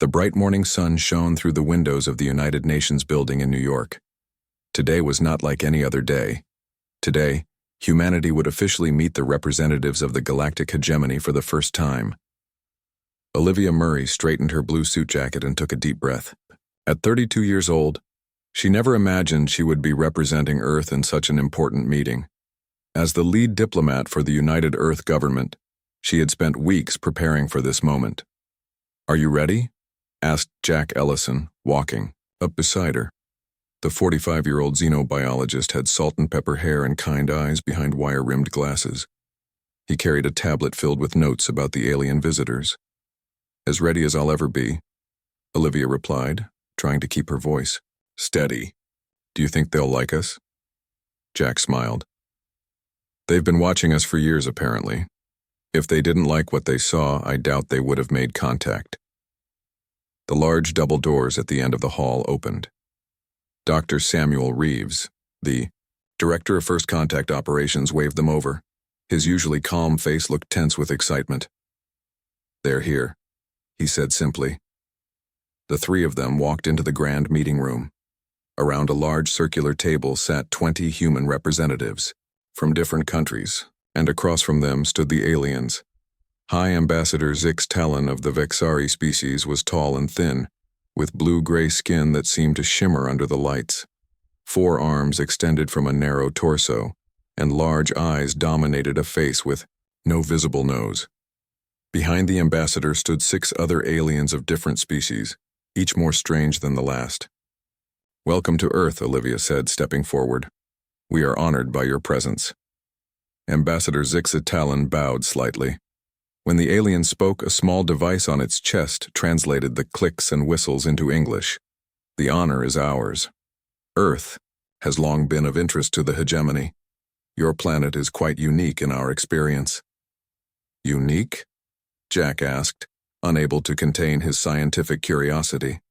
The bright morning sun shone through the windows of the United Nations building in New York. Today was not like any other day. Today, humanity would officially meet the representatives of the galactic hegemony for the first time. Olivia Murray straightened her blue suit jacket and took a deep breath. At 32 years old, she never imagined she would be representing Earth in such an important meeting. As the lead diplomat for the United Earth government, she had spent weeks preparing for this moment. "Are you ready?" asked Jack Ellison, walking up beside her. The 45-year-old xenobiologist had salt and pepper hair and kind eyes behind wire-rimmed glasses. He carried a tablet filled with notes about the alien visitors. "As ready as I'll ever be," Olivia replied, trying to keep her voice steady. "Do you think they'll like us?" Jack smiled. "They've been watching us for years, apparently. If they didn't like what they saw, I doubt they would have made contact." The large double doors at the end of the hall opened. Dr. Samuel Reeves, the director of First Contact Operations, waved them over. His usually calm face looked tense with excitement. "They're here," he said simply. The three of them walked into the grand meeting room. Around a large circular table sat 20 human representatives from different countries, and across from them stood the aliens. High Ambassador Zix Talon of the Vexari species was tall and thin, with blue-gray skin that seemed to shimmer under the lights. 4 arms extended from a narrow torso, and large eyes dominated a face with no visible nose. Behind the ambassador stood 6 other aliens of different species, each more strange than the last. "Welcome to Earth," Olivia said, stepping forward. "We are honored by your presence." Ambassador Zix Talon bowed slightly. When the alien spoke, a small device on its chest translated the clicks and whistles into English. "The honor is ours. Earth has long been of interest to the hegemony. Your planet is quite unique in our experience." "Unique?" Jack asked, unable to contain his scientific curiosity.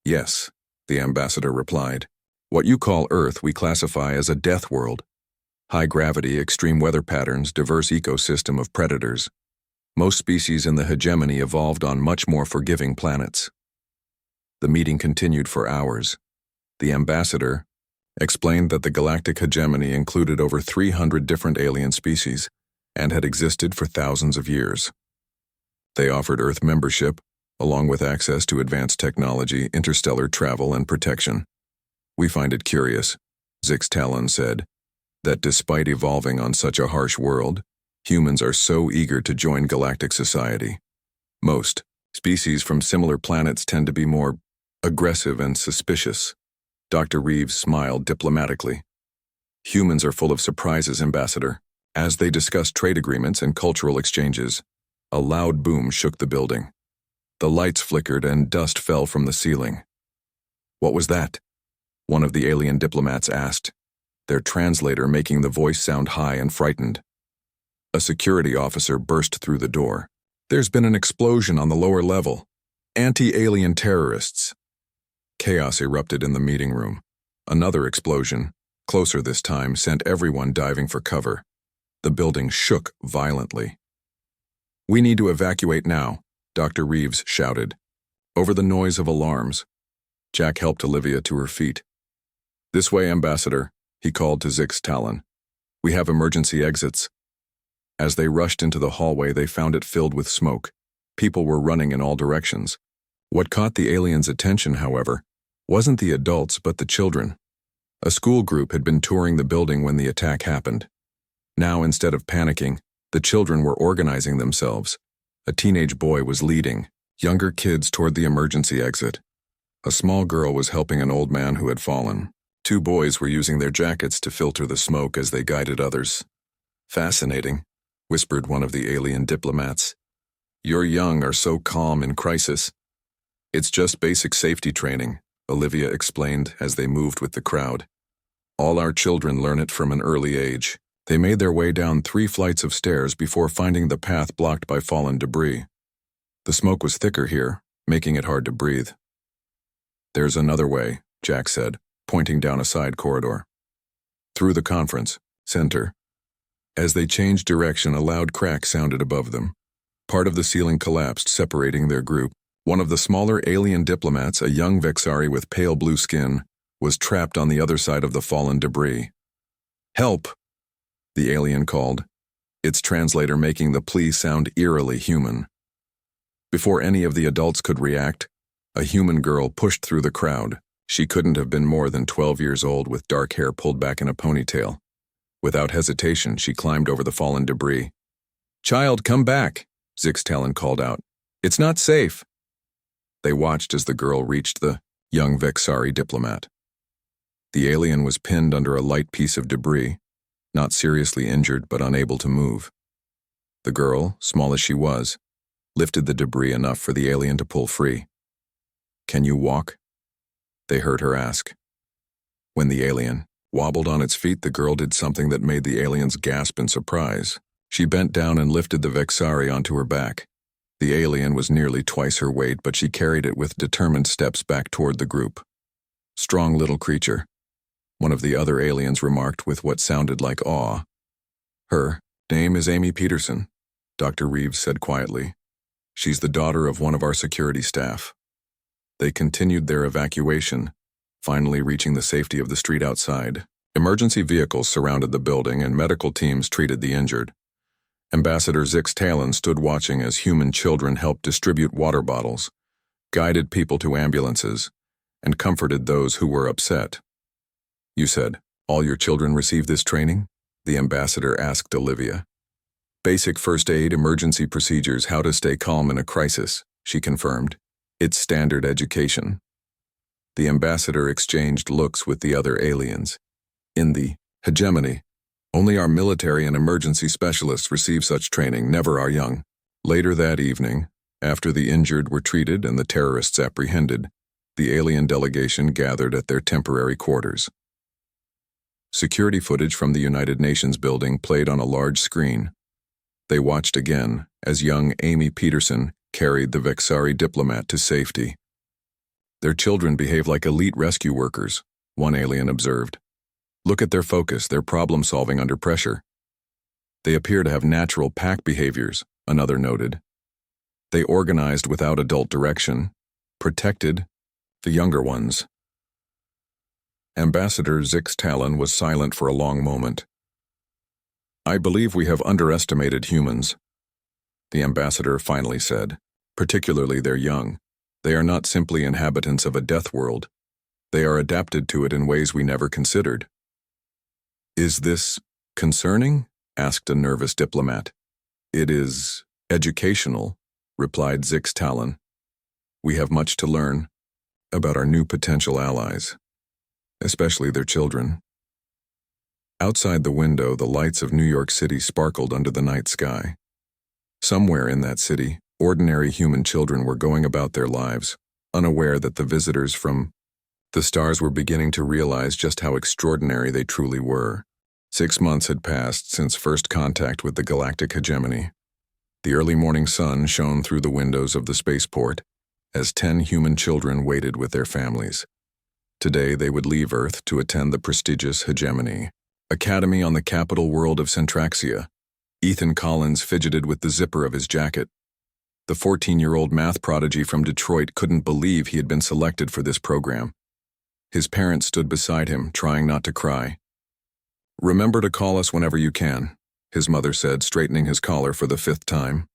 "Yes," the ambassador replied. "What you call Earth we classify as a death world. High gravity, extreme weather patterns, diverse ecosystem of predators. Most species in the hegemony evolved on much more forgiving planets." The meeting continued for hours. The ambassador explained that the galactic hegemony included over 300 different alien species and had existed for thousands of years. They offered Earth membership, along with access to advanced technology, interstellar travel, and protection. "We find it curious," Zix Talon said, "that despite evolving on such a harsh world, humans are so eager to join galactic society. Most species from similar planets tend to be more aggressive and suspicious." Dr. Reeves smiled diplomatically. "Humans are full of surprises, Ambassador." As they discussed trade agreements and cultural exchanges, a loud boom shook the building. The lights flickered and dust fell from the ceiling. "What was that?" one of the alien diplomats asked, their translator making the voice sound high and frightened. A security officer burst through the door. "There's been an explosion on the lower level. Anti-alien terrorists." Chaos erupted in the meeting room. Another explosion, closer this time, sent everyone diving for cover. The building shook violently. "We need to evacuate now," Dr. Reeves shouted. Over the noise of alarms, Jack helped Olivia to her feet. "This way, Ambassador," he called to Zix Talon. "We have emergency exits." As they rushed into the hallway, they found it filled with smoke. People were running in all directions. What caught the aliens' attention, however, wasn't the adults but the children. A school group had been touring the building when the attack happened. Now, instead of panicking, the children were organizing themselves. A teenage boy was leading younger kids toward the emergency exit. A small girl was helping an old man who had fallen. 2 boys were using their jackets to filter the smoke as they guided others. "Fascinating," whispered one of the alien diplomats. "Your young are so calm in crisis." "It's just basic safety training," Olivia explained as they moved with the crowd. "All our children learn it from an early age." They made their way down 3 flights of stairs before finding the path blocked by fallen debris. The smoke was thicker here, making it hard to breathe. "There's another way," Jack said, pointing down a side corridor. Through the conference center. As they changed direction, a loud crack sounded above them. Part of the ceiling collapsed, separating their group. One of the smaller alien diplomats, a young Vexari with pale blue skin, was trapped on the other side of the fallen debris. "Help!" the alien called, its translator making the plea sound eerily human. Before any of the adults could react, a human girl pushed through the crowd. She couldn't have been more than 12 years old with dark hair pulled back in a ponytail. Without hesitation, she climbed over the fallen debris. "Child, come back," Zixtalon called out. "It's not safe." They watched as the girl reached the young Vexari diplomat. The alien was pinned under a light piece of debris, not seriously injured but unable to move. The girl, small as she was, lifted the debris enough for the alien to pull free. "Can you walk?" they heard her ask. When the alien wobbled on its feet, the girl did something that made the aliens gasp in surprise. She bent down and lifted the Vexari onto her back. The alien was nearly twice her weight, but she carried it with determined steps back toward the group. "Strong little creature," one of the other aliens remarked with what sounded like awe. "Her name is Amy Peterson," Dr. Reeves said quietly. "She's the daughter of one of our security staff." They continued their evacuation, finally reaching the safety of the street outside. Emergency vehicles surrounded the building and medical teams treated the injured. Ambassador Zixtalon stood watching as human children helped distribute water bottles, guided people to ambulances, and comforted those who were upset. "You said all your children received this training?" the ambassador asked Olivia. "Basic first aid, emergency procedures, how to stay calm in a crisis," she confirmed. "It's standard education." The ambassador exchanged looks with the other aliens. "In the hegemony, only our military and emergency specialists receive such training, never our young." Later that evening, after the injured were treated and the terrorists apprehended, the alien delegation gathered at their temporary quarters. Security footage from the United Nations building played on a large screen. They watched again as young Amy Peterson carried the Vexari diplomat to safety. "Their children behave like elite rescue workers," one alien observed. "Look at their focus, their problem-solving under pressure. They appear to have natural pack behaviors," another noted. "They organized without adult direction, protected the younger ones." Ambassador Zixtalon was silent for a long moment. "I believe we have underestimated humans," the ambassador finally said, "particularly their young. They are not simply inhabitants of a death world. They are adapted to it in ways we never considered." "Is this concerning?" asked a nervous diplomat. "It is educational," replied Zixtalon. "We have much to learn about our new potential allies, especially their children." Outside the window, the lights of New York City sparkled under the night sky. Somewhere in that city, ordinary human children were going about their lives, unaware that the visitors from the stars were beginning to realize just how extraordinary they truly were. 6 months had passed since first contact with the galactic hegemony. The early morning sun shone through the windows of the spaceport as 10 human children waited with their families. Today they would leave Earth to attend the prestigious Hegemony Academy on the capital world of Centraxia. Ethan Collins fidgeted with the zipper of his jacket. The 14-year-old math prodigy from Detroit couldn't believe he had been selected for this program. His parents stood beside him, trying not to cry. "Remember to call us whenever you can," his mother said, straightening his collar for the 5th time.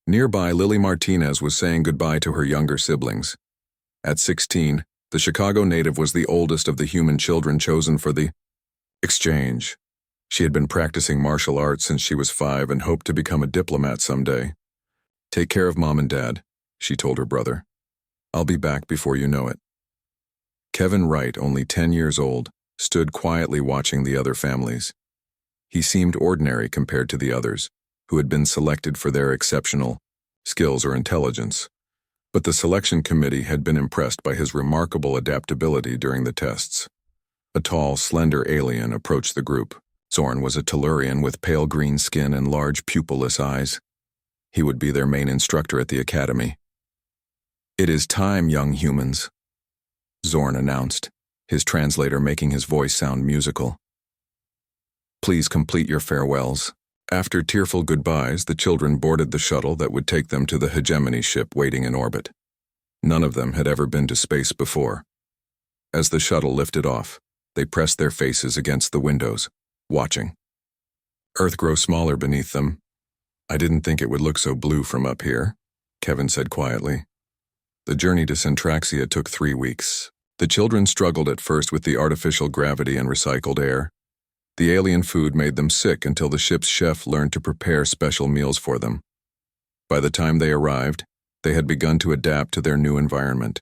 Nearby, Lily Martinez was saying goodbye to her younger siblings. At 16, the Chicago native was the oldest of the human children chosen for the exchange. She had been practicing martial arts since she was 5 and hoped to become a diplomat someday. "Take care of Mom and Dad," she told her brother. "I'll be back before you know it." Kevin Wright, only 10 years old, stood quietly watching the other families. He seemed ordinary compared to the others, who had been selected for their exceptional skills or intelligence. But the selection committee had been impressed by his remarkable adaptability during the tests. A tall, slender alien approached the group. Zorn was a Tellurian with pale green skin and large pupilless eyes. He would be their main instructor at the academy. "It is time, young humans," Zorn announced, his translator making his voice sound musical. "Please complete your farewells. After tearful goodbyes, the children boarded the shuttle that would take them to the hegemony ship waiting in orbit. None of them had ever been to space before. As the shuttle lifted off, they pressed their faces against the windows, watching. Earth grows smaller beneath them. I didn't think it would look so blue from up here, Kevin said quietly. The journey to Centraxia took 3 weeks. The children struggled at first with the artificial gravity and recycled air. The alien food made them sick until the ship's chef learned to prepare special meals for them. By the time they arrived, they had begun to adapt to their new environment.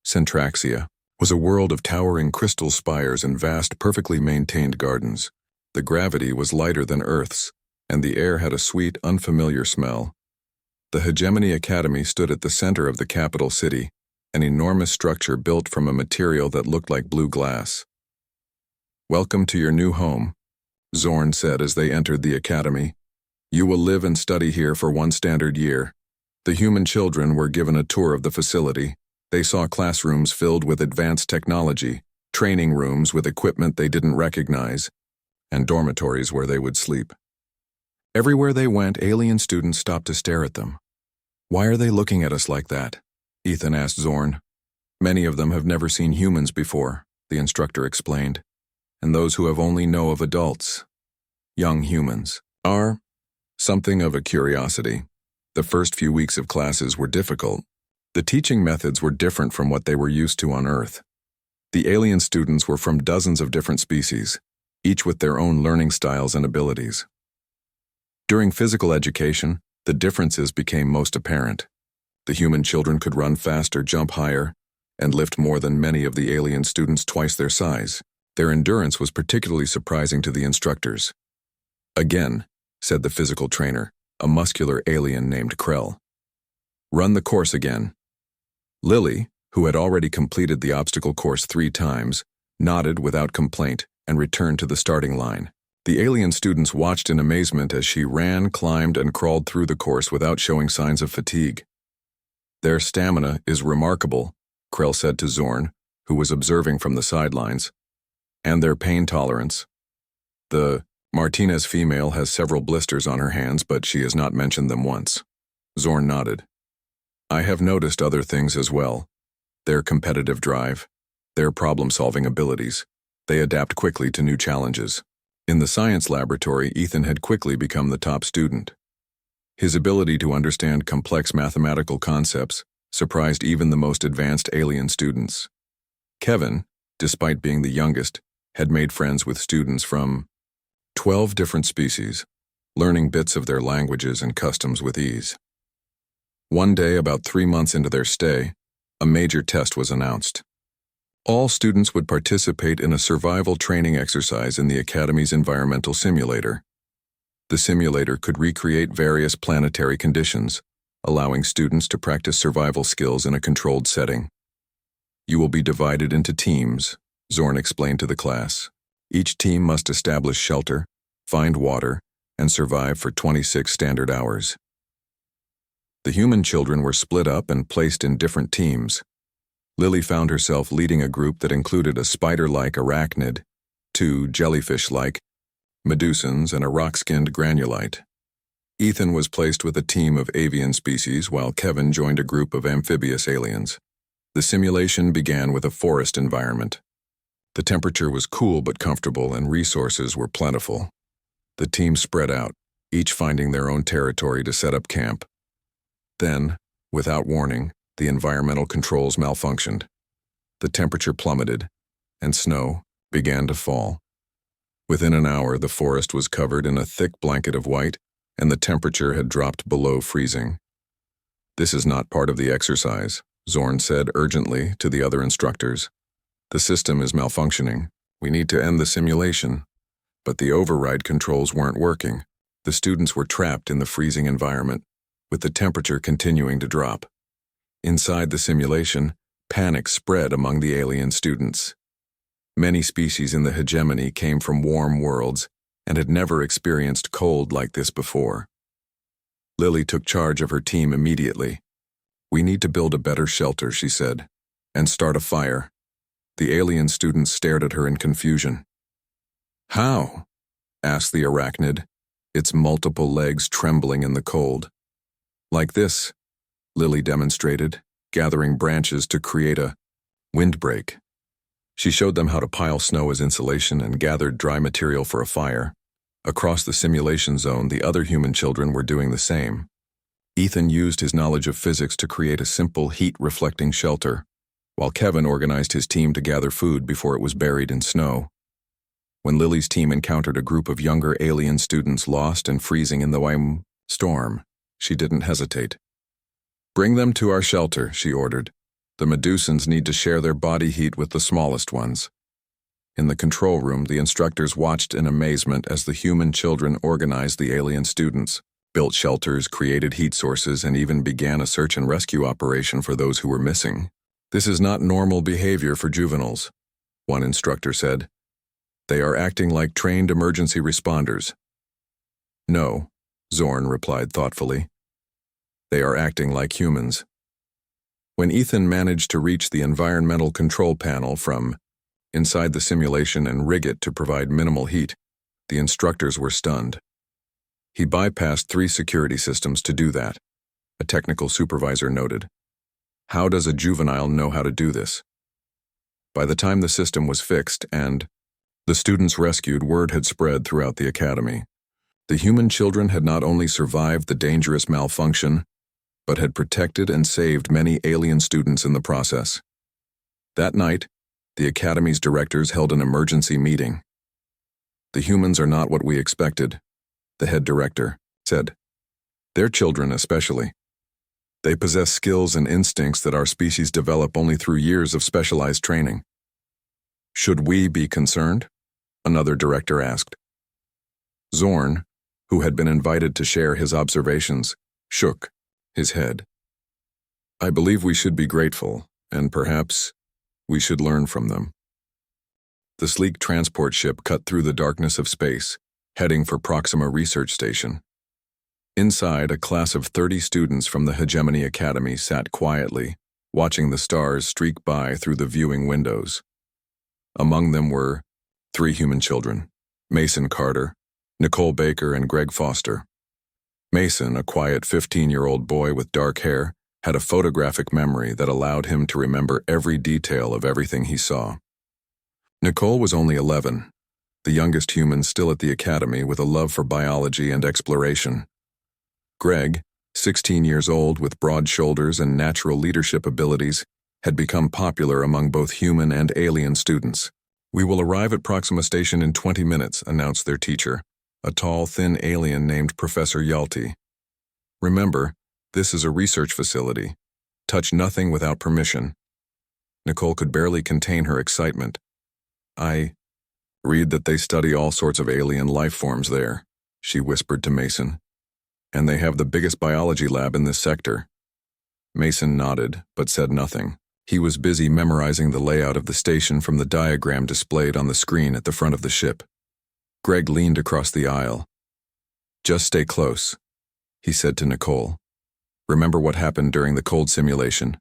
Centraxia was a world of towering crystal spires and vast, perfectly maintained gardens. The gravity was lighter than Earth's, and the air had a sweet, unfamiliar smell. The Hegemony Academy stood at the center of the capital city, an enormous structure built from a material that looked like blue glass. "Welcome to your new home," Zorn said as they entered the academy. "You will live and study here for 1 standard year." The human children were given a tour of the facility. They saw classrooms filled with advanced technology, training rooms with equipment they didn't recognize, and dormitories where they would sleep. Everywhere they went, alien students stopped to stare at them. "Why are they looking at us like that?" Ethan asked Zorn. "Many of them have never seen humans before," the instructor explained. "And those who have only know of adults, young humans, are something of a curiosity." The first few weeks of classes were difficult. The teaching methods were different from what they were used to on Earth. The alien students were from dozens of different species, each with their own learning styles and abilities. During physical education, the differences became most apparent. The human children could run faster, jump higher, and lift more than many of the alien students twice their size. Their endurance was particularly surprising to the instructors. "Again," said the physical trainer, a muscular alien named Krell. "Run the course again." Lily, who had already completed the obstacle course 3 times, nodded without complaint and returned to the starting line. The alien students watched in amazement as she ran, climbed, and crawled through the course without showing signs of fatigue. "Their stamina is remarkable," Krell said to Zorn, who was observing from the sidelines. "And their pain tolerance. The Martinez female has several blisters on her hands, but she has not mentioned them once." Zorn nodded. "I have noticed other things as well. Their competitive drive, their problem-solving abilities. They adapt quickly to new challenges." In the science laboratory, Ethan had quickly become the top student. His ability to understand complex mathematical concepts surprised even the most advanced alien students. Kevin, despite being the youngest, had made friends with students from 12 different species, learning bits of their languages and customs with ease. One day, about 3 months into their stay, a major test was announced. All students would participate in a survival training exercise in the Academy's environmental simulator. The simulator could recreate various planetary conditions, allowing students to practice survival skills in a controlled setting. "You will be divided into teams," Zorn explained to the class. "Each team must establish shelter, find water, and survive for 26 standard hours." The human children were split up and placed in different teams. Lily found herself leading a group that included a spider-like arachnid, 2 jellyfish-like medusans, and a rock-skinned granulite. Ethan was placed with a team of avian species, while Kevin joined a group of amphibious aliens. The simulation began with a forest environment. The temperature was cool but comfortable, and resources were plentiful. The team spread out, each finding their own territory to set up camp. Then, without warning, the environmental controls malfunctioned. The temperature plummeted, and snow began to fall. Within an hour, the forest was covered in a thick blanket of white, and the temperature had dropped below freezing. "This is not part of the exercise," Zorn said urgently to the other instructors. "The system is malfunctioning. We need to end the simulation." But the override controls weren't working. The students were trapped in the freezing environment, with the temperature continuing to drop. Inside the simulation, panic spread among the alien students. Many species in the hegemony came from warm worlds and had never experienced cold like this before. Lily took charge of her team immediately. "We need to build a better shelter," she said, "and start a fire." The alien students stared at her in confusion. "How?" asked the arachnid. its multiple legs trembling in the cold. Like this, Lily demonstrated, gathering branches to create a windbreak. She showed them how to pile snow as insulation and gathered dry material for a fire. Across the simulation zone, the other human children were doing the same. Ethan used his knowledge of physics to create a simple heat-reflecting shelter, while Kevin organized his team to gather food before it was buried in snow. When Lily's team encountered a group of younger alien students lost and freezing in the storm, she didn't hesitate. "Bring them to our shelter," she ordered. "The Medusans need to share their body heat with the smallest ones." In the control room, the instructors watched in amazement as the human children organized the alien students, built shelters, created heat sources, and even began a search and rescue operation for those who were missing. "This is not normal behavior for juveniles," one instructor said. "They are acting like trained emergency responders." "No," Zorn replied thoughtfully. "They are acting like humans." When Ethan managed to reach the environmental control panel from inside the simulation and rig it to provide minimal heat, the instructors were stunned. He bypassed 3 security systems to do that, a technical supervisor noted. How does a juvenile know how to do this? By the time the system was fixed and the students rescued, word had spread throughout the academy. The human children had not only survived the dangerous malfunction, but had protected and saved many alien students in the process. That night, the academy's directors held an emergency meeting. "The humans are not what we expected," the head director said. "Their children especially. They possess skills and instincts that our species develop only through years of specialized training." "Should we be concerned?" another director asked. Zorn, who had been invited to share his observations, shook his head. "I believe we should be grateful, and perhaps we should learn from them." The sleek transport ship cut through the darkness of space, heading for Proxima Research Station. Inside, a class of 30 students from the Hegemony Academy sat quietly, watching the stars streak by through the viewing windows. Among them were 3 human children: Mason Carter, Nicole Baker, and Greg Foster. Mason, a quiet 15-year-old boy with dark hair, had a photographic memory that allowed him to remember every detail of everything he saw. Nicole was only 11, the youngest human still at the academy with a love for biology and exploration. Greg, 16 years old with broad shoulders and natural leadership abilities, had become popular among both human and alien students. "We will arrive at Proxima Station in 20 minutes, announced their teacher, a tall, thin alien named Professor Yalti. "Remember, this is a research facility. Touch nothing without permission." Nicole could barely contain her excitement. "I read that they study all sorts of alien life forms there," she whispered to Mason. "And they have the biggest biology lab in this sector." Mason nodded, but said nothing. He was busy memorizing the layout of the station from the diagram displayed on the screen at the front of the ship. Greg leaned across the aisle. "Just stay close," he said to Nicole. "Remember what happened during the cold simulation.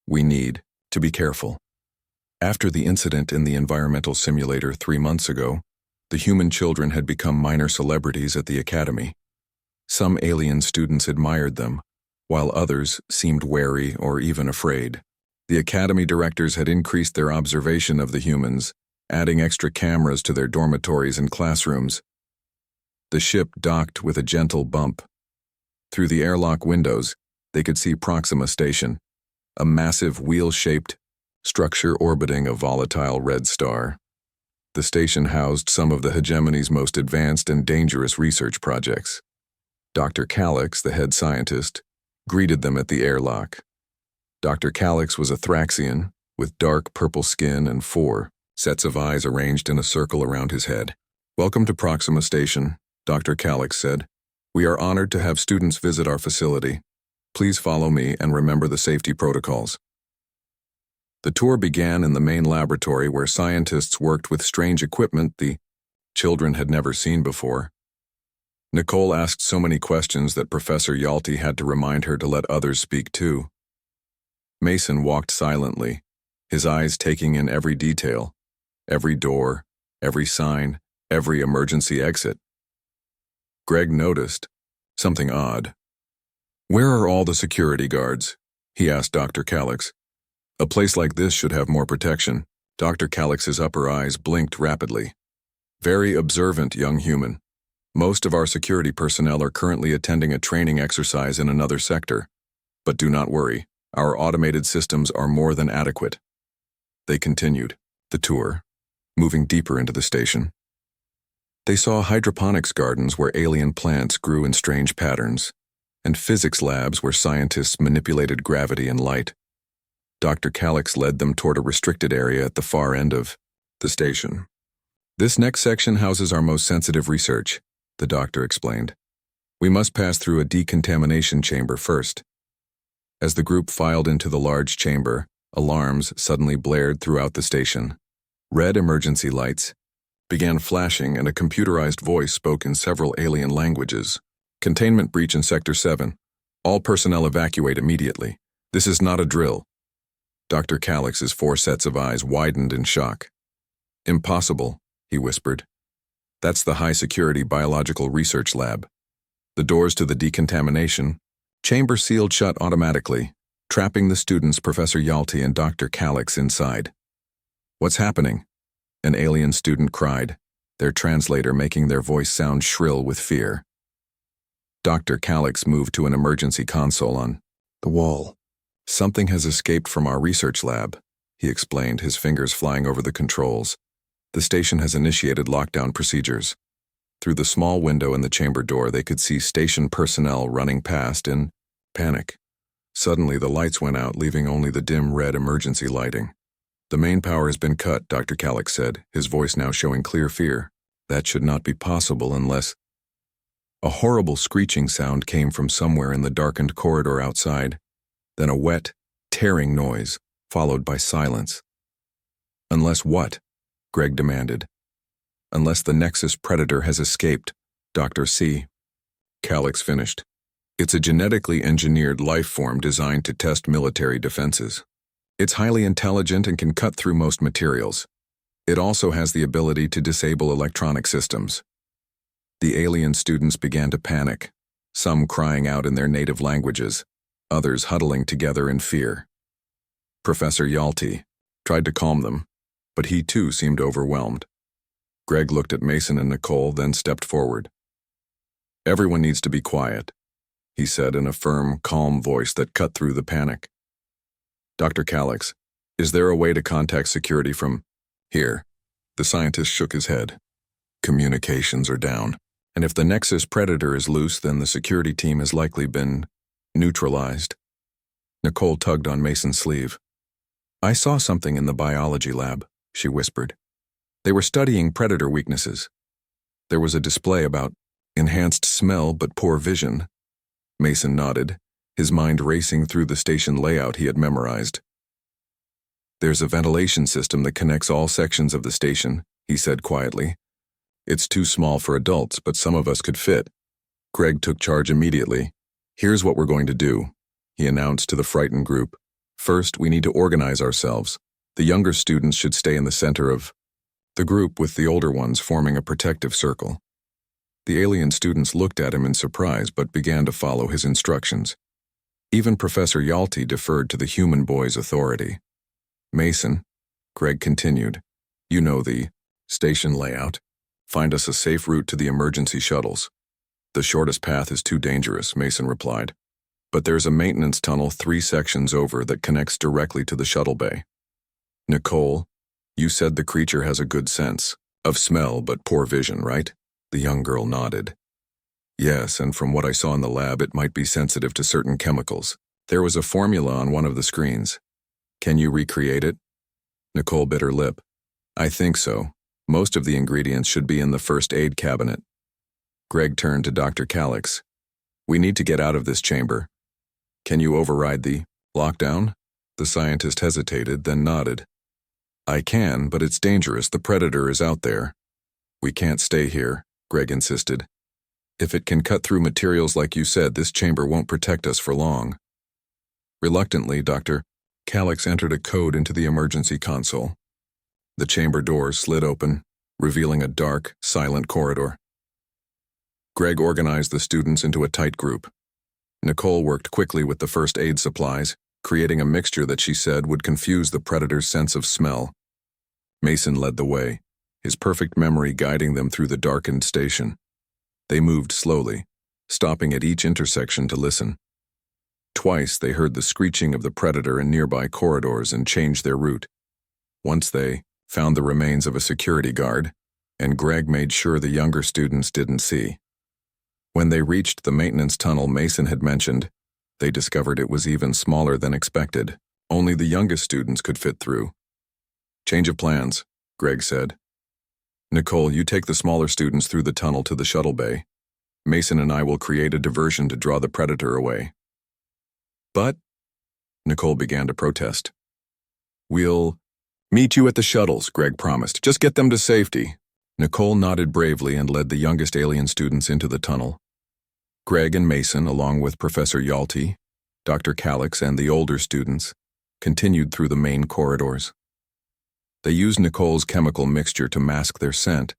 We need to be careful." After the incident in the environmental simulator 3 months ago, the human children had become minor celebrities at the academy. Some alien students admired them, while others seemed wary or even afraid. The academy directors had increased their observation of the humans, adding extra cameras to their dormitories and classrooms. The ship docked with a gentle bump. Through the airlock windows, they could see Proxima Station, a massive wheel-shaped structure orbiting a volatile red star. The station housed some of the hegemony's most advanced and dangerous research projects. Dr. Calix, the head scientist, greeted them at the airlock. Dr. Calix was a Thraxian, with dark purple skin and 4 sets of eyes arranged in a circle around his head. "Welcome to Proxima Station," Dr. Calix said. "We are honored to have students visit our facility. Please follow me and remember the safety protocols." The tour began in the main laboratory where scientists worked with strange equipment the children had never seen before. Nicole asked so many questions that Professor Yalti had to remind her to let others speak too. Mason walked silently, his eyes taking in every detail, every door, every sign, every emergency exit. Greg noticed something odd. "Where are all the security guards?" he asked Dr. Calix. "A place like this should have more protection." Dr. Calix's upper eyes blinked rapidly. "Very observant young human. Most of our security personnel are currently attending a training exercise in another sector. But do not worry, our automated systems are more than adequate." They continued the tour, moving deeper into the station. They saw hydroponics gardens where alien plants grew in strange patterns, and physics labs where scientists manipulated gravity and light. Dr. Calix led them toward a restricted area at the far end of the station. "This next section houses our most sensitive research," the doctor explained. "We must pass through a decontamination chamber first." As the group filed into the large chamber, alarms suddenly blared throughout the station. Red emergency lights began flashing and a computerized voice spoke in several alien languages. "Containment breach in Sector 7. All personnel evacuate immediately. This is not a drill." Dr. Calix's 4 sets of eyes widened in shock. "Impossible," he whispered. "That's the high-security biological research lab." The doors to the decontamination chamber sealed shut automatically, trapping the students Professor Yalty and Dr. Calix inside. "What's happening?" an alien student cried, their translator making their voice sound shrill with fear. Dr. Calix moved to an emergency console on the wall. "Something has escaped from our research lab," he explained, his fingers flying over the controls. "The station has initiated lockdown procedures." Through the small window in the chamber door, they could see station personnel running past in panic. Suddenly, the lights went out, leaving only the dim red emergency lighting. "The main power has been cut," Dr. Calix said, his voice now showing clear fear. "That should not be possible unless—" A horrible screeching sound came from somewhere in the darkened corridor outside, then a wet, tearing noise, followed by silence. "Unless what?" Greg demanded. "Unless the Nexus predator has escaped," Dr. C. Calix finished. "It's a genetically engineered life form designed to test military defenses. It's highly intelligent and can cut through most materials. It also has the ability to disable electronic systems." The alien students began to panic, some crying out in their native languages, others huddling together in fear. Professor Yalty tried to calm them, but he too seemed overwhelmed. Greg looked at Mason and Nicole, then stepped forward. "Everyone needs to be quiet," he said in a firm, calm voice that cut through the panic. "Dr. Calix, is there a way to contact security from here?" The scientist shook his head. "Communications are down, and if the Nexus predator is loose, then the security team has likely been neutralized." Nicole tugged on Mason's sleeve. "I saw something in the biology lab," she whispered. "They were studying predator weaknesses. There was a display about enhanced smell but poor vision." Mason nodded, his mind racing through the station layout he had memorized. "There's a ventilation system that connects all sections of the station," he said quietly. "It's too small for adults, but some of us could fit." Greg took charge immediately. "Here's what we're going to do," he announced to the frightened group. "First, we need to organize ourselves. The younger students should stay in the center of the group, with the older ones forming a protective circle." The alien students looked at him in surprise but began to follow his instructions. Even Professor Yalty deferred to the human boy's authority. "Mason," Greg continued, "you know the station layout. Find us a safe route to the emergency shuttles." "The shortest path is too dangerous," Mason replied. "But there's a maintenance tunnel 3 sections over that connects directly to the shuttle bay." "Nicole, you said the creature has a good sense of smell but poor vision, right?" The young girl nodded. "Yes, and from what I saw in the lab, it might be sensitive to certain chemicals. There was a formula on one of the screens. Can you recreate it?" Nicole bit her lip. "I think so. Most of the ingredients should be in the first aid cabinet." Greg turned to Dr. Calix. "We need to get out of this chamber. Can you override the lockdown?" The scientist hesitated, then nodded. "I can, but it's dangerous. The predator is out there." "We can't stay here," Greg insisted. "If it can cut through materials like you said, this chamber won't protect us for long." Reluctantly, Dr. Calix entered a code into the emergency console. The chamber doors slid open, revealing a dark, silent corridor. Greg organized the students into a tight group. Nicole worked quickly with the first aid supplies, creating a mixture that she said would confuse the predator's sense of smell. Mason led the way, his perfect memory guiding them through the darkened station. They moved slowly, stopping at each intersection to listen. Twice they heard the screeching of the predator in nearby corridors and changed their route. Once they found the remains of a security guard, and Greg made sure the younger students didn't see. When they reached the maintenance tunnel Mason had mentioned, they discovered it was even smaller than expected. Only the youngest students could fit through. "Change of plans," Greg said. "Nicole, you take the smaller students through the tunnel to the shuttle bay. Mason and I will create a diversion to draw the predator away." "But," Nicole began to protest. "We'll meet you at the shuttles," Greg promised. "Just get them to safety." Nicole nodded bravely and led the youngest alien students into the tunnel. Greg and Mason, along with Professor Yalty, Dr. Calix, and the older students, continued through the main corridors. They used Nicole's chemical mixture to mask their scent,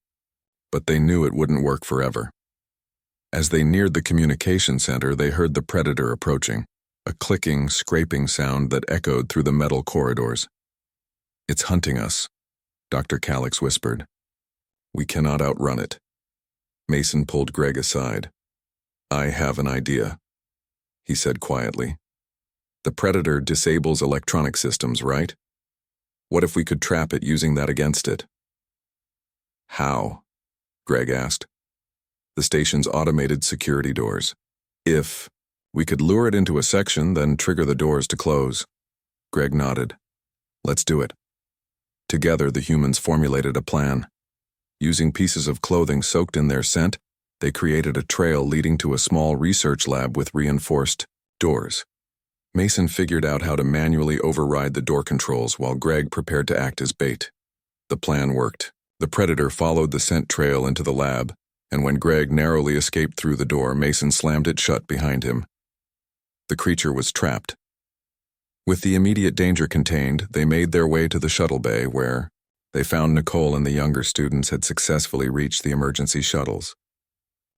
but they knew it wouldn't work forever. As they neared the communication center, they heard the predator approaching, a clicking, scraping sound that echoed through the metal corridors. "It's hunting us," Dr. Calix whispered. "We cannot outrun it." Mason pulled Greg aside. "I have an idea," he said quietly. "The predator disables electronic systems, right? What if we could trap it using that against it?" "How?" Greg asked. "The station's automated security doors. If we could lure it into a section, then trigger the doors to close." Greg nodded. "Let's do it." Together, the humans formulated a plan. Using pieces of clothing soaked in their scent, they created a trail leading to a small research lab with reinforced doors. Mason figured out how to manually override the door controls while Greg prepared to act as bait. The plan worked. The predator followed the scent trail into the lab, and when Greg narrowly escaped through the door, Mason slammed it shut behind him. The creature was trapped. With the immediate danger contained, they made their way to the shuttle bay where they found Nicole and the younger students had successfully reached the emergency shuttles.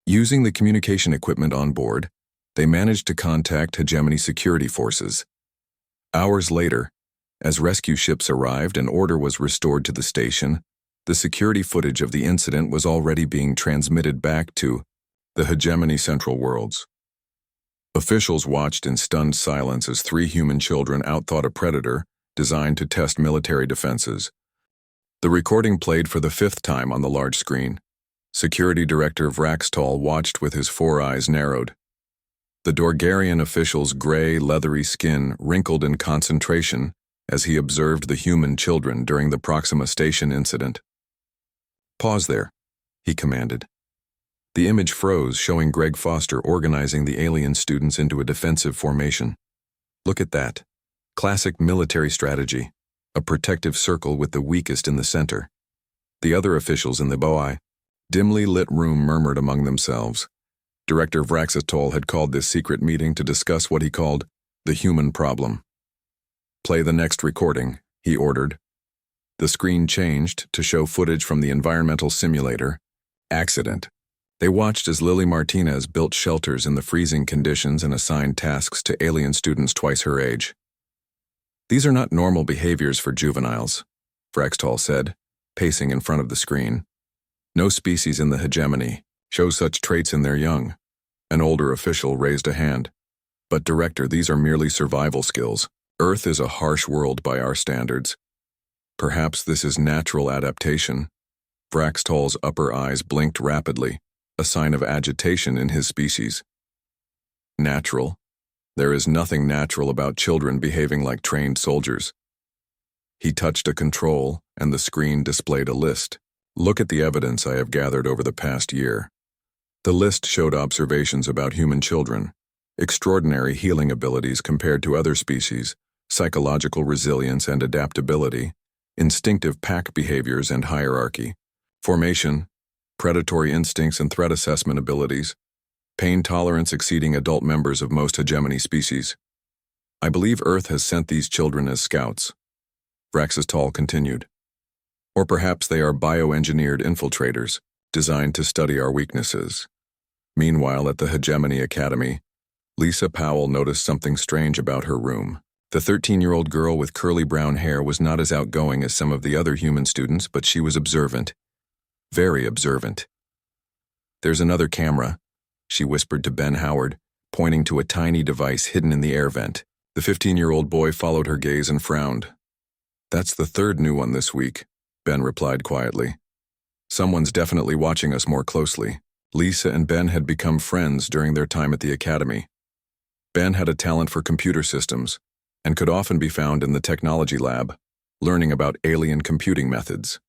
Using the communication equipment on board, they managed to contact hegemony security forces. Hours later, as rescue ships arrived and order was restored to the station, the security footage of the incident was already being transmitted back to the hegemony central worlds. Officials watched in stunned silence as 3 human children outthought a predator designed to test military defenses. The recording played for the 5th time on the large screen. Security Director Vraxtal watched with his 4 eyes narrowed. The Dorgarian official's gray, leathery skin wrinkled in concentration as he observed the human children during the Proxima Station incident. "Pause there," he commanded. The image froze, showing Greg Foster organizing the alien students into a defensive formation. "Look at that. Classic military strategy. A protective circle with the weakest in the center." The other officials in the BOI, dimly lit room murmured among themselves. Director Vraxitol had called this secret meeting to discuss what he called the human problem. "Play the next recording," he ordered. The screen changed to show footage from the environmental simulator. Accident. They watched as Lily Martinez built shelters in the freezing conditions and assigned tasks to alien students twice her age. "These are not normal behaviors for juveniles," Vraxitol said, pacing in front of the screen. "No species in the hegemony show such traits in their young." An older official raised a hand. "But Director, these are merely survival skills. Earth is a harsh world by our standards. Perhaps this is natural adaptation." Vraxitol's upper eyes blinked rapidly, a sign of agitation in his species. "Natural? There is nothing natural about children behaving like trained soldiers." He touched a control, and the screen displayed a list. "Look at the evidence I have gathered over the past year." The list showed observations about human children, extraordinary healing abilities compared to other species, psychological resilience and adaptability, instinctive pack behaviors and hierarchy, formation, predatory instincts and threat assessment abilities, pain tolerance exceeding adult members of most hegemony species. "I believe Earth has sent these children as scouts," Vraxitol continued. "Or perhaps they are bioengineered infiltrators, designed to study our weaknesses. Meanwhile, at the Hegemony Academy, Lisa Powell noticed something strange about her room. The 13-year-old girl with curly brown hair was not as outgoing as some of the other human students, but she was observant. Very observant. "There's another camera," she whispered to Ben Howard, pointing to a tiny device hidden in the air vent. The 15-year-old boy followed her gaze and frowned. "That's the third new one this week," Ben replied quietly. "Someone's definitely watching us more closely." Lisa and Ben had become friends during their time at the academy. Ben had a talent for computer systems and could often be found in the technology lab, learning about alien computing methods.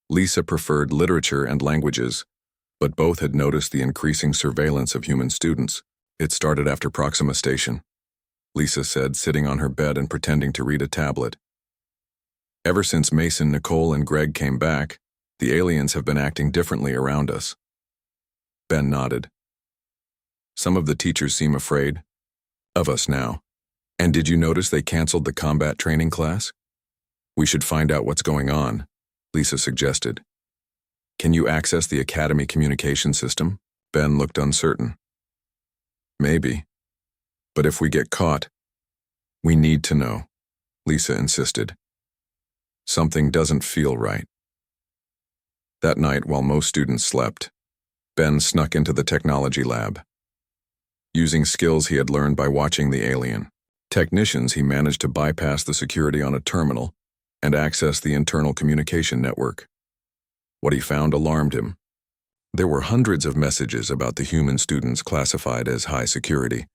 Lisa preferred literature and languages, but both had noticed the increasing surveillance of human students. "It started after Proxima Station," Lisa said, sitting on her bed and pretending to read a tablet. "Ever since Mason, Nicole, and Greg came back, the aliens have been acting differently around us." Ben nodded. "Some of the teachers seem afraid of us now. And did you notice they canceled the combat training class?" "We should find out what's going on," Lisa suggested. "Can you access the academy communication system?" Ben looked uncertain. "Maybe. But if we get caught, we need to know," Lisa insisted. "Something doesn't feel right." That night, while most students slept, Ben snuck into the technology lab. Using skills he had learned by watching the alien technicians, he managed to bypass the security on a terminal and access the internal communication network. What he found alarmed him. There were hundreds of messages about the human students classified as high security.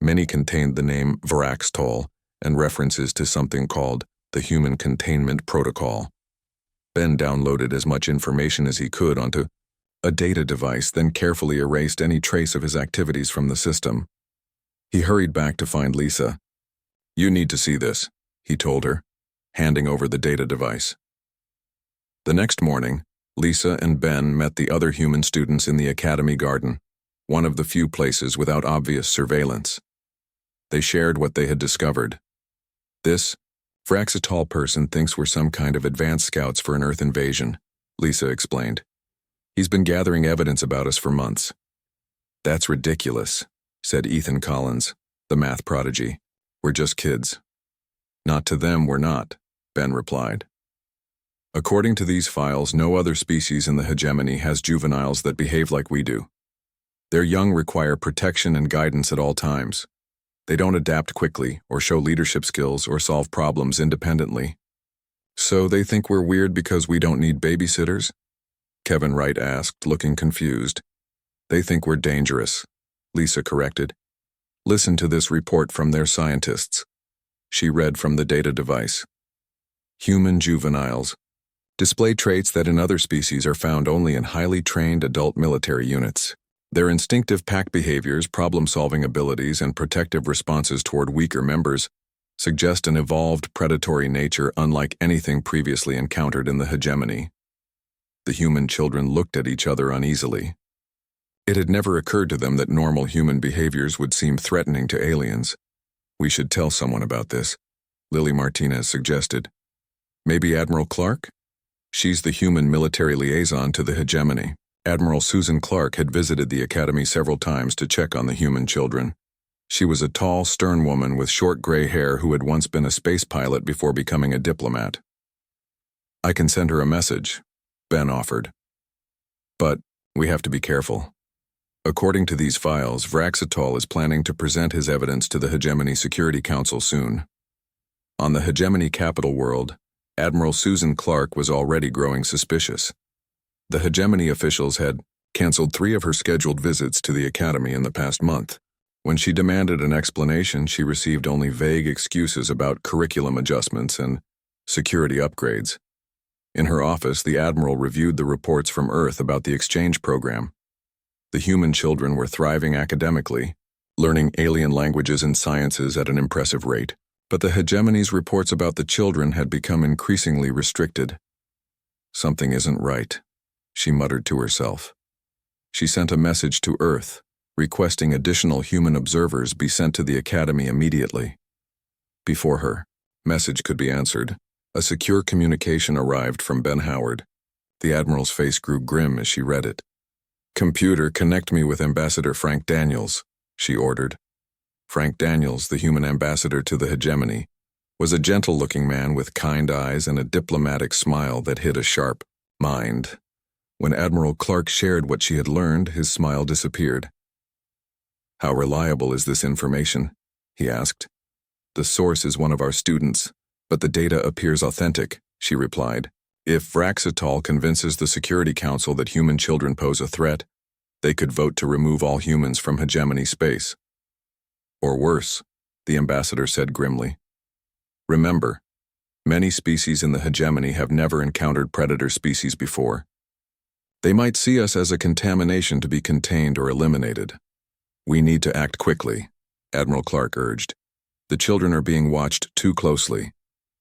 Many contained the name Varaxtol and references to something called the Human Containment Protocol. Ben downloaded as much information as he could onto a data device, then carefully erased any trace of his activities from the system. He hurried back to find Lisa. "You need to see this," he told her, handing over the data device. The next morning, Lisa and Ben met the other human students in the academy garden, one of the few places without obvious surveillance. They shared what they had discovered. "This Varaxtol person thinks we're some kind of advanced scouts for an Earth invasion," Lisa explained. "He's been gathering evidence about us for months." "That's ridiculous," said Ethan Collins, the math prodigy. "We're just kids." "Not to them, we're not," Ben replied. "According to these files, no other species in the hegemony has juveniles that behave like we do. Their young require protection and guidance at all times. They don't adapt quickly or show leadership skills or solve problems independently." "So they think we're weird because we don't need babysitters?" Kevin Wright asked, looking confused. "They think we're dangerous," Lisa corrected. "Listen to this report from their scientists." She read from the data device. "Human juveniles display traits that in other species are found only in highly trained adult military units. Their instinctive pack behaviors, problem-solving abilities, and protective responses toward weaker members suggest an evolved predatory nature unlike anything previously encountered in the hegemony." The human children looked at each other uneasily. It had never occurred to them that normal human behaviors would seem threatening to aliens. "We should tell someone about this," Lily Martinez suggested. "Maybe Admiral Clark? She's the human military liaison to the hegemony." Admiral Susan Clark had visited the academy several times to check on the human children. She was a tall, stern woman with short gray hair who had once been a space pilot before becoming a diplomat. "I can send her a message," Ben offered. "But we have to be careful. According to these files, Varaxtol is planning to present his evidence to the Hegemony Security Council soon." On the Hegemony capital world, Admiral Susan Clark was already growing suspicious. The Hegemony officials had canceled 3 of her scheduled visits to the academy in the past month. When she demanded an explanation, she received only vague excuses about curriculum adjustments and security upgrades. In her office, the Admiral reviewed the reports from Earth about the exchange program. The human children were thriving academically, learning alien languages and sciences at an impressive rate. But the hegemony's reports about the children had become increasingly restricted. "Something isn't right," she muttered to herself. She sent a message to Earth, requesting additional human observers be sent to the academy immediately. Before her message could be answered, a secure communication arrived from Ben Howard. The Admiral's face grew grim as she read it. Computer, connect me with Ambassador Frank Daniels, she ordered. Frank Daniels, the human ambassador to the hegemony, was a gentle-looking man with kind eyes and a diplomatic smile that hid a sharp mind. When Admiral Clark shared what she had learned, his smile disappeared. "How reliable is this information?" he asked. "The source is one of our students, but the data appears authentic," she replied. "If Vraxitol convinces the Security Council that human children pose a threat, they could vote to remove all humans from hegemony space. Or worse," the ambassador said grimly. "Remember, many species in the hegemony have never encountered predator species before. They might see us as a contamination to be contained or eliminated. We need to act quickly," Admiral Clark urged. "The children are being watched too closely.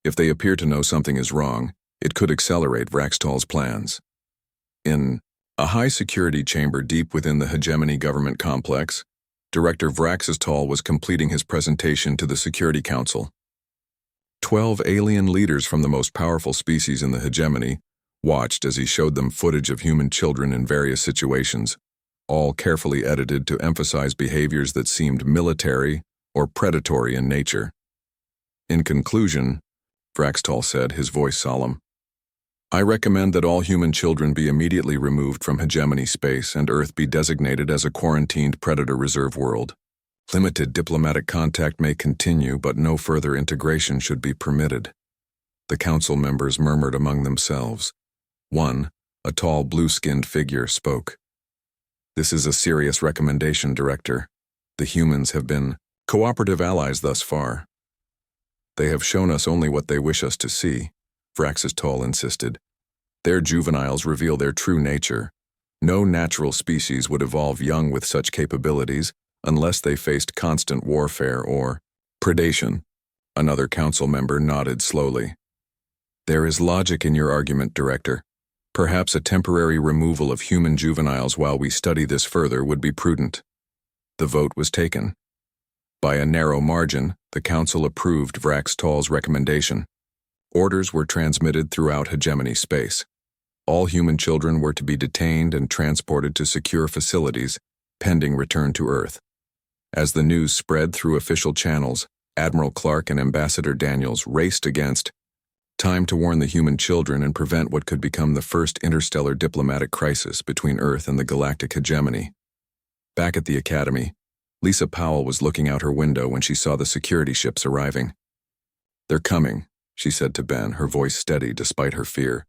If they appear to know something is wrong, it could accelerate Vraxitol's plans." In a high-security chamber deep within the hegemony government complex, Director Vraxitol was completing his presentation to the Security Council. 12 alien leaders from the most powerful species in the hegemony watched as he showed them footage of human children in various situations, all carefully edited to emphasize behaviors that seemed military or predatory in nature. In conclusion, Vraxitol said, his voice solemn, "I recommend that all human children be immediately removed from hegemony space and Earth be designated as a quarantined predator reserve world. Limited diplomatic contact may continue, but no further integration should be permitted." The council members murmured among themselves. One, a tall blue-skinned figure, spoke. "This is a serious recommendation, Director. The humans have been cooperative allies thus far." "They have shown us only what they wish us to see," Vraxitol insisted. "Their juveniles reveal their true nature. No natural species would evolve young with such capabilities unless they faced constant warfare or predation." Another council member nodded slowly. "There is logic in your argument, Director. Perhaps a temporary removal of human juveniles while we study this further would be prudent." The vote was taken. By a narrow margin, the council approved Vraxitol's recommendation. Orders were transmitted throughout hegemony space. All human children were to be detained and transported to secure facilities, pending return to Earth. As the news spread through official channels, Admiral Clark and Ambassador Daniels raced against time to warn the human children and prevent what could become the first interstellar diplomatic crisis between Earth and the galactic hegemony. Back at the Academy, Lisa Powell was looking out her window when she saw the security ships arriving. "They're coming," she said to Ben, her voice steady despite her fear.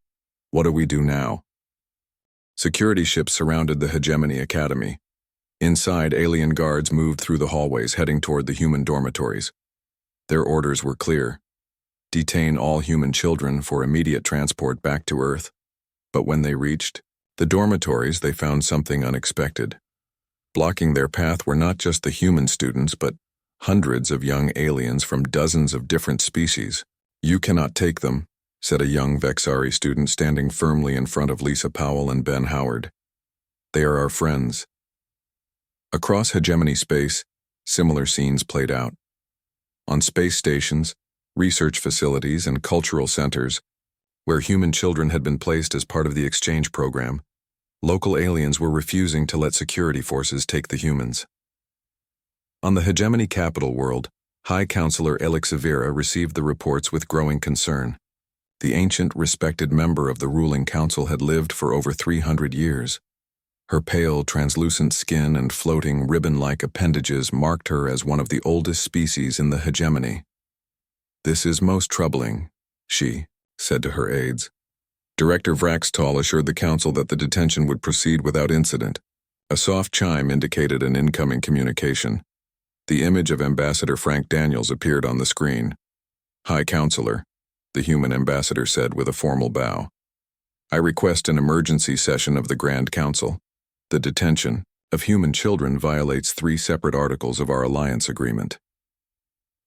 "What do we do now?" Security ships surrounded the Hegemony Academy. Inside, alien guards moved through the hallways heading toward the human dormitories. Their orders were clear. Detain all human children for immediate transport back to Earth. But when they reached the dormitories, they found something unexpected. Blocking their path were not just the human students, but hundreds of young aliens from dozens of different species. "You cannot take them," said a young Vexari student standing firmly in front of Lisa Powell and Ben Howard. "They are our friends." Across hegemony space, similar scenes played out. On space stations, research facilities, and cultural centers, where human children had been placed as part of the exchange program, local aliens were refusing to let security forces take the humans. On the hegemony capital world, High Counselor Elixavira received the reports with growing concern. The ancient, respected member of the ruling council had lived for over 300 years. Her pale, translucent skin and floating, ribbon-like appendages marked her as one of the oldest species in the hegemony. "This is most troubling," she said to her aides. Director Vraxitol assured the council that the detention would proceed without incident. A soft chime indicated an incoming communication. The image of Ambassador Frank Daniels appeared on the screen. "High Counselor," the human ambassador said with a formal bow. "I request an emergency session of the Grand Council. The detention of human children violates 3 separate articles of our alliance agreement."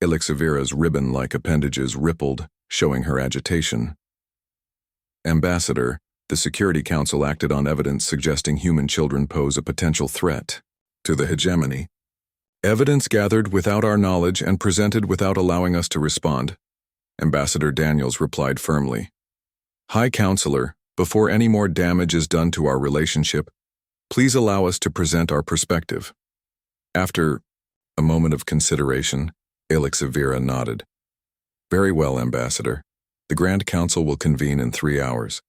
Elixavira's ribbon-like appendages rippled, showing her agitation. "Ambassador, the Security Council acted on evidence suggesting human children pose a potential threat to the hegemony. Evidence gathered without our knowledge and presented without allowing us to respond," Ambassador Daniels replied firmly. "High Counselor, before any more damage is done to our relationship, Please allow us to present our perspective. After a moment of consideration, Elixivira nodded. Very well, Ambassador. The Grand Council will convene in 3 hours.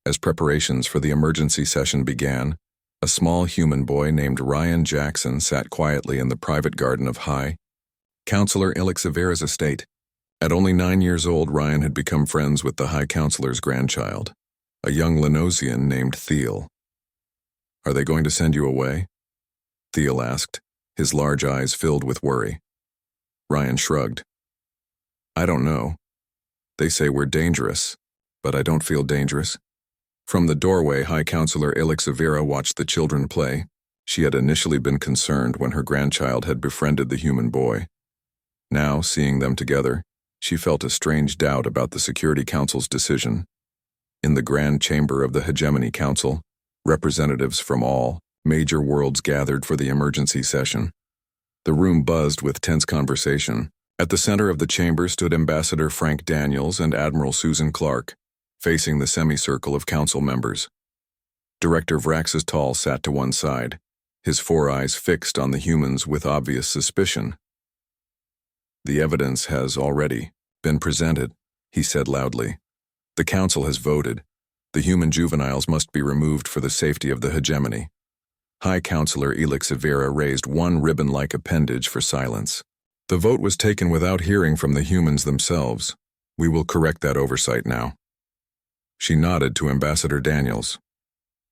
As preparations for the emergency session began, a small human boy named Ryan Jackson sat quietly in the private garden of High Counselor Elixivira's estate. At only 9 years old, Ryan had become friends with the High Counselor's grandchild, a young Lenosian named Thiel. Are they going to send you away? Thiel asked, his large eyes filled with worry. Ryan shrugged. I don't know. They say we're dangerous, but I don't feel dangerous. From the doorway, High Counselor Elixivira watched the children play. She had initially been concerned when her grandchild had befriended the human boy. Now, seeing them together, she felt a strange doubt about the Security Council's decision. In the Grand Chamber of the Hegemony Council, representatives from all major worlds gathered for the emergency session. The room buzzed with tense conversation. At the center of the chamber stood Ambassador Frank Daniels and Admiral Susan Clark, facing the semicircle of council members. Director Vraxas Tall sat to one side, his 4 eyes fixed on the humans with obvious suspicion. The evidence has already been presented, he said loudly. The council has voted. The human juveniles must be removed for the safety of the hegemony. High Counselor Elixivira raised one ribbon-like appendage for silence. The vote was taken without hearing from the humans themselves. We will correct that oversight now. She nodded to Ambassador Daniels.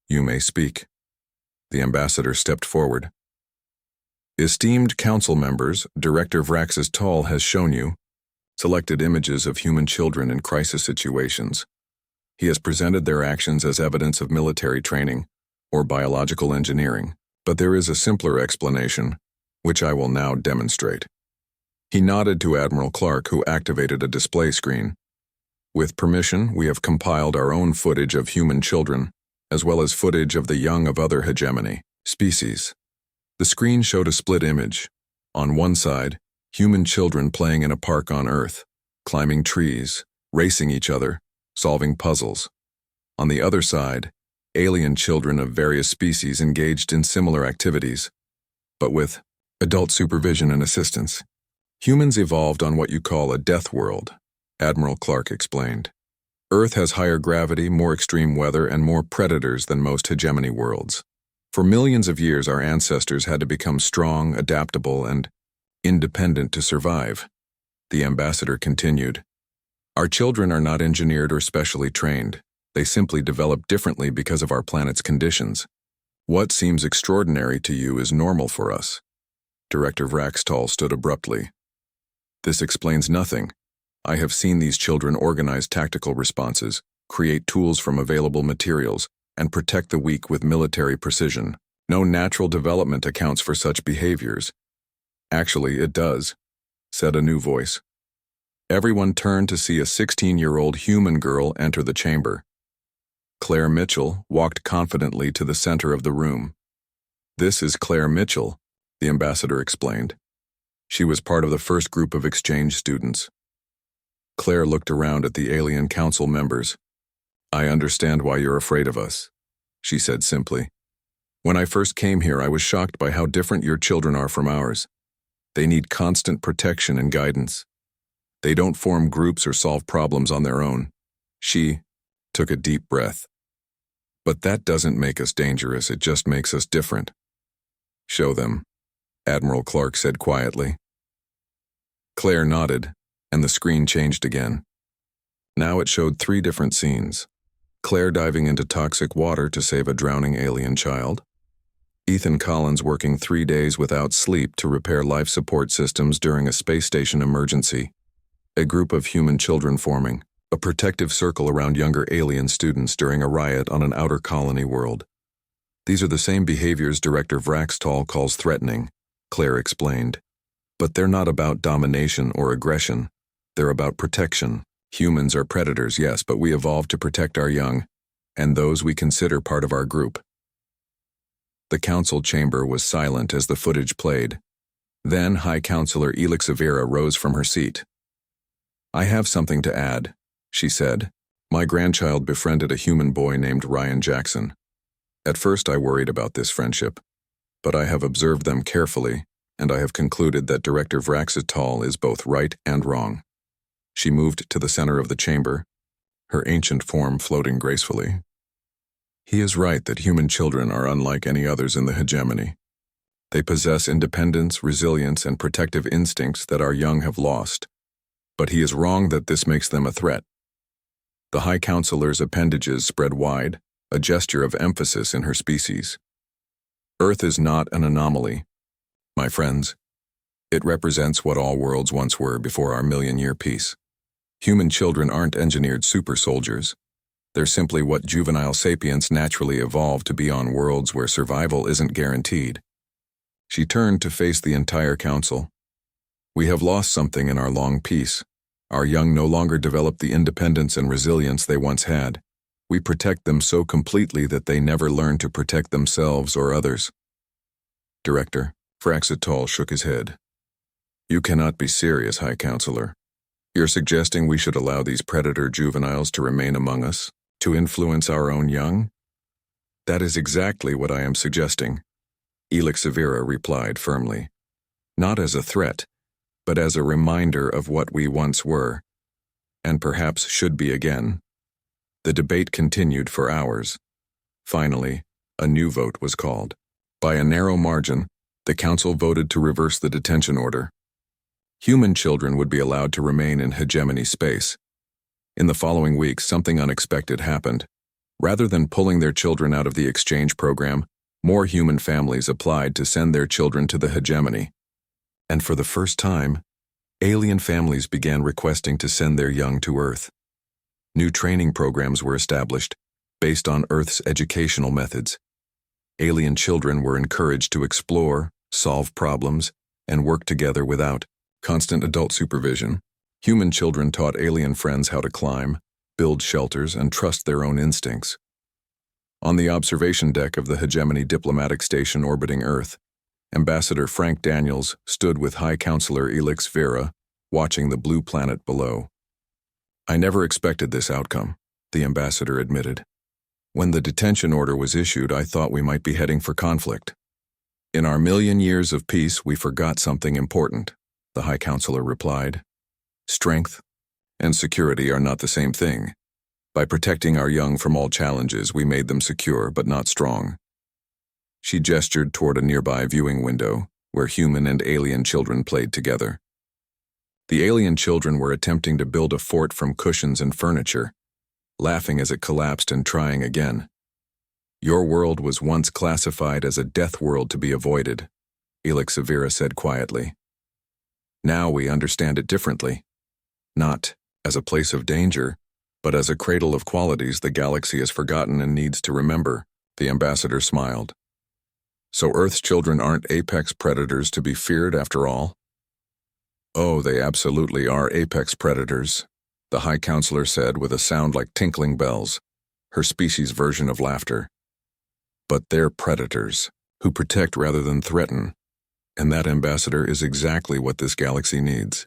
You may speak. The ambassador stepped forward. Esteemed council members, Director Vraxas Tall has shown you selected images of human children in crisis situations. He has presented their actions as evidence of military training or biological engineering, but there is a simpler explanation, which I will now demonstrate. He nodded to Admiral Clark, who activated a display screen. With permission, we have compiled our own footage of human children, as well as footage of the young of other hegemony species. The screen showed a split image. On one side, human children playing in a park on Earth, climbing trees, racing each other, solving puzzles. On the other side, alien children of various species engaged in similar activities, but with adult supervision and assistance. Humans evolved on what you call a death world, Admiral Clark explained. Earth has higher gravity, more extreme weather, and more predators than most hegemony worlds. For millions of years, our ancestors had to become strong, adaptable, and independent to survive. The ambassador continued. Our children are not engineered or specially trained. They simply develop differently because of our planet's conditions. What seems extraordinary to you is normal for us. Director Vraxtall stood abruptly. This explains nothing. I have seen these children organize tactical responses, create tools from available materials, and protect the weak with military precision. No natural development accounts for such behaviors. Actually, it does, said a new voice. Everyone turned to see a 16-year-old human girl enter the chamber. Claire Mitchell walked confidently to the center of the room. This is Claire Mitchell, the ambassador explained. She was part of the first group of exchange students. Claire looked around at the alien council members. I understand why you're afraid of us, she said simply. When I first came here, I was shocked by how different your children are from ours. They need constant protection and guidance. They don't form groups or solve problems on their own. She took a deep breath. But that doesn't make us dangerous, it just makes us different. Show them, Admiral Clark said quietly. Claire nodded, and the screen changed again. Now it showed 3 different scenes. Claire diving into toxic water to save a drowning alien child. Ethan Collins working 3 days without sleep to repair life support systems during a space station emergency. A group of human children forming a protective circle around younger alien students during a riot on an outer colony world. These are the same behaviors Director Vraxtall calls threatening, Claire explained. But they're not about domination or aggression. They're about protection. Humans are predators, yes, but we evolved to protect our young, and those we consider part of our group. The council chamber was silent as the footage played. Then High Counselor Elixivira rose from her seat. I have something to add, she said. My grandchild befriended a human boy named Ryan Jackson. At first I worried about this friendship, but I have observed them carefully, and I have concluded that Director Vraxital is both right and wrong. She moved to the center of the chamber, her ancient form floating gracefully. He is right that human children are unlike any others in the hegemony. They possess independence, resilience, and protective instincts that our young have lost. But he is wrong that this makes them a threat. The High Counselor's appendages spread wide, a gesture of emphasis in her species. Earth is not an anomaly, my friends. It represents what all worlds once were before our million-year peace. Human children aren't engineered super soldiers. They're simply what juvenile sapients naturally evolved to be on worlds where survival isn't guaranteed. She turned to face the entire council. We have lost something in our long peace. Our young no longer develop the independence and resilience they once had. We protect them so completely that they never learn to protect themselves or others. Director Vraxital shook his head. You cannot be serious, High Counselor. You're suggesting we should allow these predator juveniles to remain among us, to influence our own young? That is exactly what I am suggesting, Elixavira replied firmly. Not as a threat, but as a reminder of what we once were, and perhaps should be again. The debate continued for hours. Finally, a new vote was called. By a narrow margin, the council voted to reverse the detention order. Human children would be allowed to remain in hegemony space. In the following weeks, something unexpected happened. Rather than pulling their children out of the exchange program, more human families applied to send their children to the hegemony. And for the first time, alien families began requesting to send their young to Earth. New training programs were established, based on Earth's educational methods. Alien children were encouraged to explore, solve problems, and work together without constant adult supervision. Human children taught alien friends how to climb, build shelters, and trust their own instincts. On the observation deck of the Hegemony Diplomatic Station orbiting Earth, Ambassador Frank Daniels stood with High Counselor Elix Vera, watching the blue planet below. I never expected this outcome, the ambassador admitted. When the detention order was issued, I thought we might be heading for conflict. In our million years of peace, we forgot something important, the High Counselor replied. Strength and security are not the same thing. By protecting our young from all challenges, we made them secure but not strong. She gestured toward a nearby viewing window, where human and alien children played together. The alien children were attempting to build a fort from cushions and furniture, laughing as it collapsed and trying again. Your world was once classified as a death world to be avoided, Elixavira said quietly. Now we understand it differently. Not as a place of danger, but as a cradle of qualities the galaxy has forgotten and needs to remember, the ambassador smiled. So Earth's children aren't apex predators to be feared after all? Oh, they absolutely are apex predators, the High Counselor said with a sound like tinkling bells, her species' version of laughter. But they're predators, who protect rather than threaten, and that, Ambassador, is exactly what this galaxy needs.